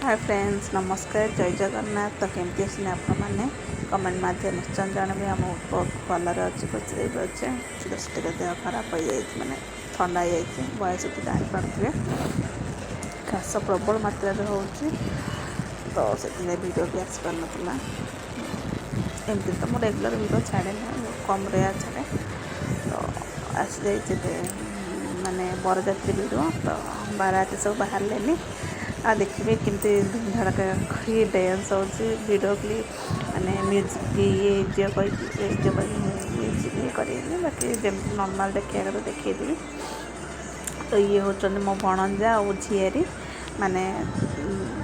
Hi friends नमस्कार जय जगन्नाथ। तो केमती अच्छे आपण मैंने कमेंट माध्यम निश्चय जानवे आम बहुत भलर अच्छे खुशी अच्छे जस्ट टे देह खराब हो जाए मानने थंडा बयस तो जापारे घास प्रबल मात्रा हो तो से वीडियो भी आसपार नाला एमती तो मुझे रेगुलर वीडियो छाड़े ना कम रेयर छाड़े तो आसी जाइए माने बरजात्री वीडियो तो बाराती सब बाहर लेनी आ देखिए केमती धूमधड़का डांस हो वीडियो क्लिप माने म्यूजिक ये म्यूजिक ये करेंगे बाकी जमी नॉर्मल देखा तो देखी तो ये होती मो भणजा और झीरी माने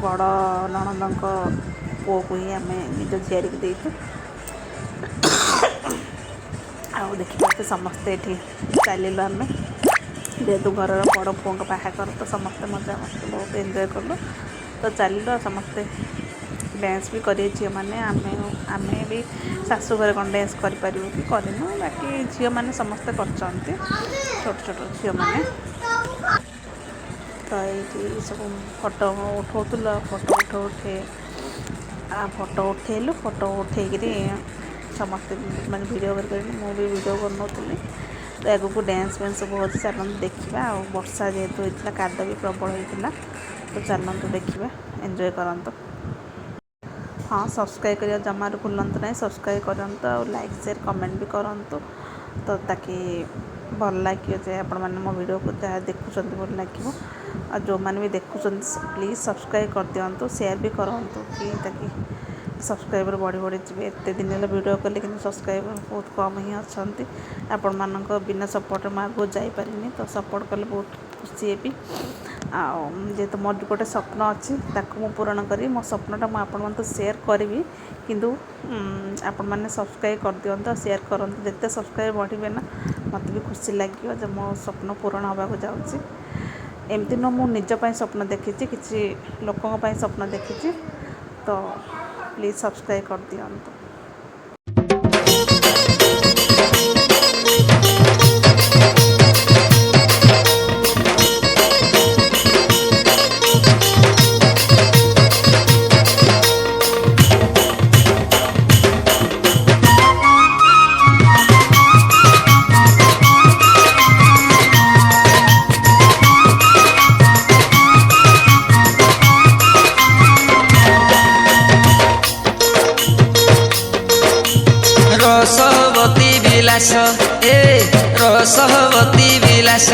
बड़ नणंद पुओ को ही आम निज झीरी को देचु आउ देखिए समस्ते ये चलू आम जेहेतु घर बड़ पुओं बाहाघर तो समस्ते मजा मस्ती बहुत एंजॉय कलु तो चलो समस्ते डांस भी करें झी मैंने आम भी शाशु घर कौन डांस करूँ कि करनु बाकी झील मैंने समस्ते कर छोट छोट झील मैंने तो ये सब फोटो उठाऊल फोटो उठेकरी समस्ते मैंने वीडियो कर मुझे वीडियो बनाऊली तो आगू डांस फैंस सब हो चलते देखा आ वर्षा जेहेतु होता काद भी प्रबल होता तो चलते देखा एंजॉय करंतु। हाँ सब्सक्राइब करिया जमार भूलु ना सब्सक्राइब करंतु और लाइक शेयर कमेंट भी करंतु तो ताकि भल लगे जे आपण मैंने मो वीडियो को जहाँ देखुं भल लगे और जो मैंने भी देखुं प्लीज़ सब्सक्राइब कर दिंतु शेयर भी करंतु कि ताकि सब्सक्राइबर बढ़ी बढ़ी जी एत दिन वीडियो कले कि सब्सक्राइबर बहुत कम ही अच्छा आपण मान बिना सपोर्ट में आगे जापारे तो सपोर्ट कले बहुत खुशी हेबी जेहेतु मोर गोटे स्वप्न अच्छी मु पूरण करी मो स्वप्नटा मुझे शेयर करी किंतु आपण मैंने सब्सक्राइब कर दिंतु शेयर करंतु जिते सब्सक्राइब बढ़े ना मत भी खुशी लगे जो मो स्वप्न पूरण होगा जाऊँगी एमती न मु निजपाई स्वप्न देखी किसी लोकों स्वप्न देखी तो प्लीज़ सब्सक्राइब कर दिंतु। रसवती विलास रसवती विलास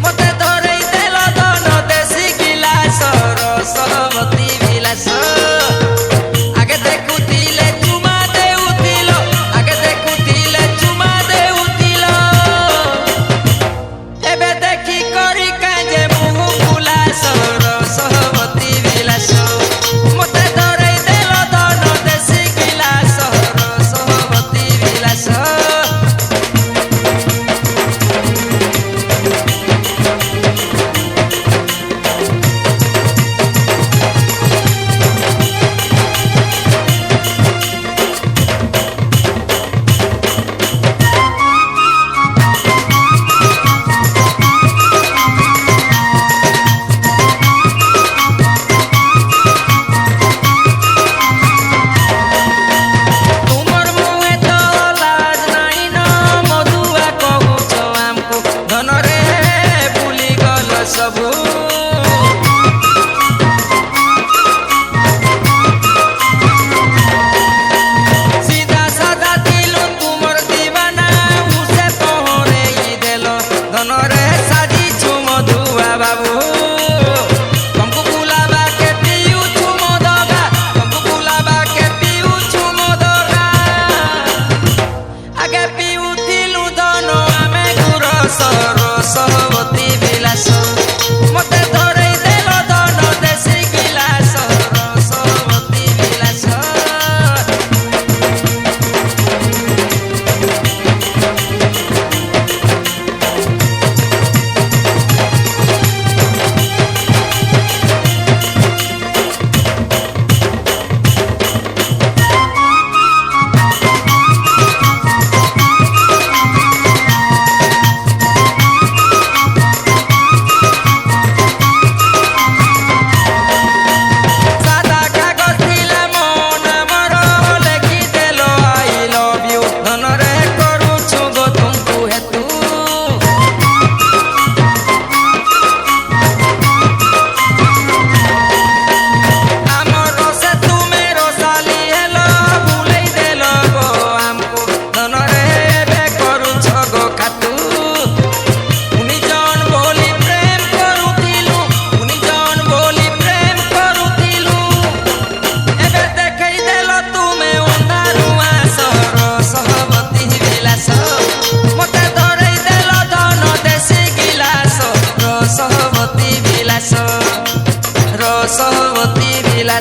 मते धरई देल धन देसी गिलास रसवती विलास आगे देखुतिले चुमा देउतिलो आगे देखुतिले चुमा देउतिलो एबे देखी करी काजे मुह फुलास रसवती विलास मते धरई देल धन देसी गिलास रसवती विलास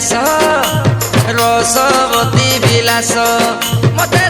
ବିଳାସ ରସବତୀ ବିଳାସ ମତେ